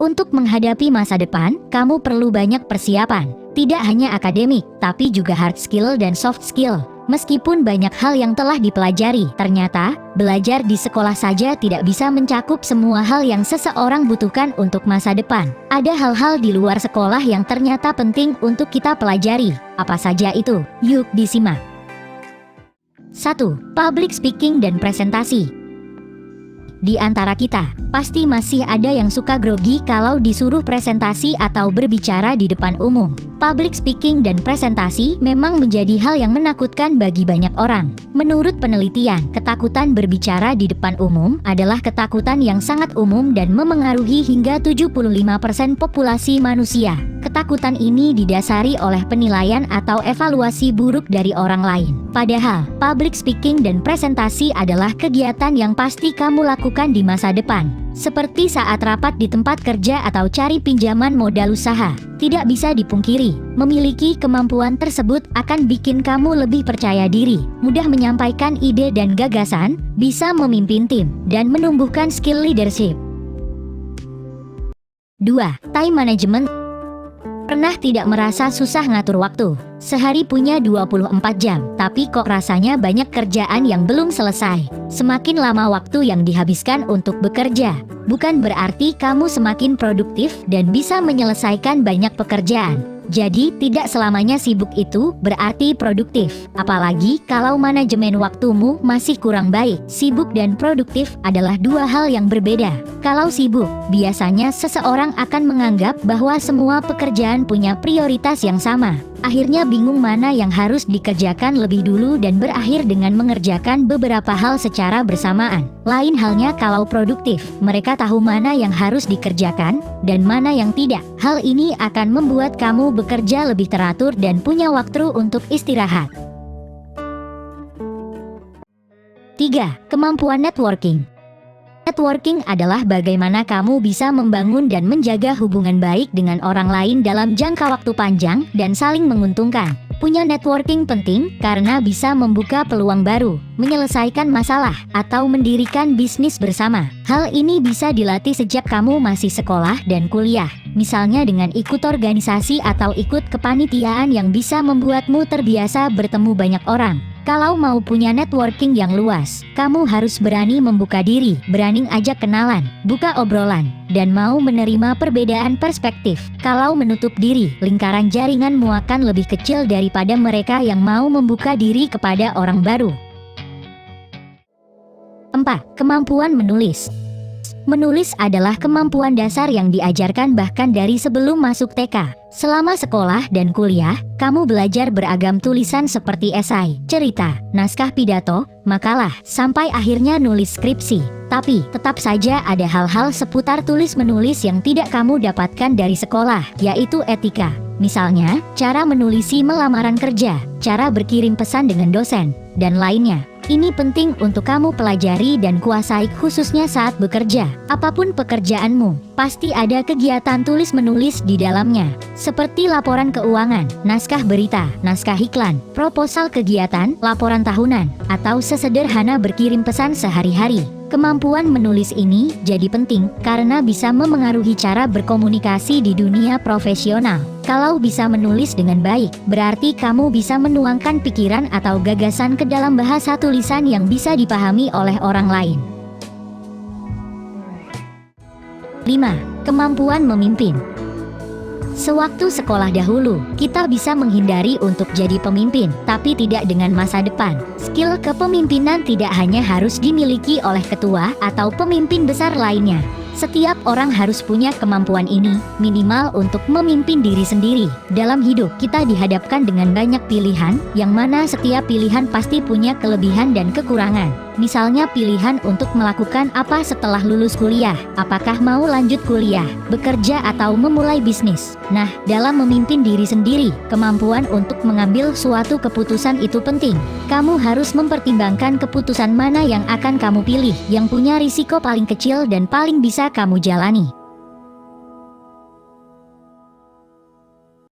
Untuk menghadapi masa depan, kamu perlu banyak persiapan. Tidak hanya akademik, tapi juga hard skill dan soft skill. Meskipun banyak hal yang telah dipelajari, ternyata belajar di sekolah saja tidak bisa mencakup semua hal yang seseorang butuhkan untuk masa depan. Ada hal-hal di luar sekolah yang ternyata penting untuk kita pelajari. Apa saja itu? Yuk disimak. 1. Public speaking dan presentasi. Di antara kita, pasti masih ada yang suka grogi kalau disuruh presentasi atau berbicara di depan umum. Public speaking dan presentasi memang menjadi hal yang menakutkan bagi banyak orang. Menurut penelitian, ketakutan berbicara di depan umum adalah ketakutan yang sangat umum dan memengaruhi hingga 75% populasi manusia. Ketakutan ini didasari oleh penilaian atau evaluasi buruk dari orang lain. Padahal, public speaking dan presentasi adalah kegiatan yang pasti kamu lakukan di masa depan. Seperti saat rapat di tempat kerja atau cari pinjaman modal usaha. Tidak bisa dipungkiri, memiliki kemampuan tersebut akan bikin kamu lebih percaya diri, mudah menyampaikan ide dan gagasan, bisa memimpin tim, dan menumbuhkan skill leadership. 2. Time management. Pernah tidak merasa susah ngatur waktu? Sehari punya 24 jam, tapi kok rasanya banyak kerjaan yang belum selesai. Semakin lama waktu yang dihabiskan untuk bekerja, bukan berarti kamu semakin produktif dan bisa menyelesaikan banyak pekerjaan. Jadi, tidak selamanya sibuk itu berarti produktif. Apalagi kalau manajemen waktumu masih kurang baik. Sibuk dan produktif adalah dua hal yang berbeda. Kalau sibuk, biasanya seseorang akan menganggap bahwa semua pekerjaan punya prioritas yang sama. Akhirnya bingung mana yang harus dikerjakan lebih dulu dan berakhir dengan mengerjakan beberapa hal secara bersamaan. Lain halnya kalau produktif, mereka tahu mana yang harus dikerjakan dan mana yang tidak. Hal ini akan membuat kamu bekerja lebih teratur dan punya waktu untuk istirahat. 3. Kemampuan networking. Networking adalah bagaimana kamu bisa membangun dan menjaga hubungan baik dengan orang lain dalam jangka waktu panjang dan saling menguntungkan. Punya networking penting karena bisa membuka peluang baru, menyelesaikan masalah, atau mendirikan bisnis bersama. Hal ini bisa dilatih sejak kamu masih sekolah dan kuliah. Misalnya dengan ikut organisasi atau ikut kepanitiaan yang bisa membuatmu terbiasa bertemu banyak orang. Kalau mau punya networking yang luas, kamu harus berani membuka diri, berani ajak kenalan, buka obrolan, dan mau menerima perbedaan perspektif. Kalau menutup diri, lingkaran jaringanmu akan lebih kecil daripada mereka yang mau membuka diri kepada orang baru. 4. Kemampuan menulis. Menulis adalah kemampuan dasar yang diajarkan bahkan dari sebelum masuk TK. Selama sekolah dan kuliah, kamu belajar beragam tulisan seperti esai, cerita, naskah pidato, makalah, sampai akhirnya nulis skripsi. Tapi, tetap saja ada hal-hal seputar tulis-menulis yang tidak kamu dapatkan dari sekolah, yaitu etika. Misalnya, cara menulisi melamaran kerja, cara berkirim pesan dengan dosen, dan lainnya. Ini penting untuk kamu pelajari dan kuasai khususnya saat bekerja. Apapun pekerjaanmu, pasti ada kegiatan tulis-menulis di dalamnya. Seperti laporan keuangan, naskah berita, naskah iklan, proposal kegiatan, laporan tahunan, atau sesederhana berkirim pesan sehari-hari. Kemampuan menulis ini jadi penting karena bisa memengaruhi cara berkomunikasi di dunia profesional. Kalau bisa menulis dengan baik, berarti kamu bisa menuangkan pikiran atau gagasan ke dalam bahasa tulisan yang bisa dipahami oleh orang lain. 5. Kemampuan memimpin. Sewaktu sekolah dahulu, kita bisa menghindari untuk jadi pemimpin, tapi tidak dengan masa depan. Skill kepemimpinan tidak hanya harus dimiliki oleh ketua atau pemimpin besar lainnya. Setiap orang harus punya kemampuan ini, minimal untuk memimpin diri sendiri. Dalam hidup, kita dihadapkan dengan banyak pilihan, yang mana setiap pilihan pasti punya kelebihan dan kekurangan. Misalnya pilihan untuk melakukan apa setelah lulus kuliah, apakah mau lanjut kuliah, bekerja atau memulai bisnis. Nah, dalam memimpin diri sendiri, kemampuan untuk mengambil suatu keputusan itu penting. Kamu harus mempertimbangkan keputusan mana yang akan kamu pilih, yang punya risiko paling kecil dan paling bisa kamu jalani.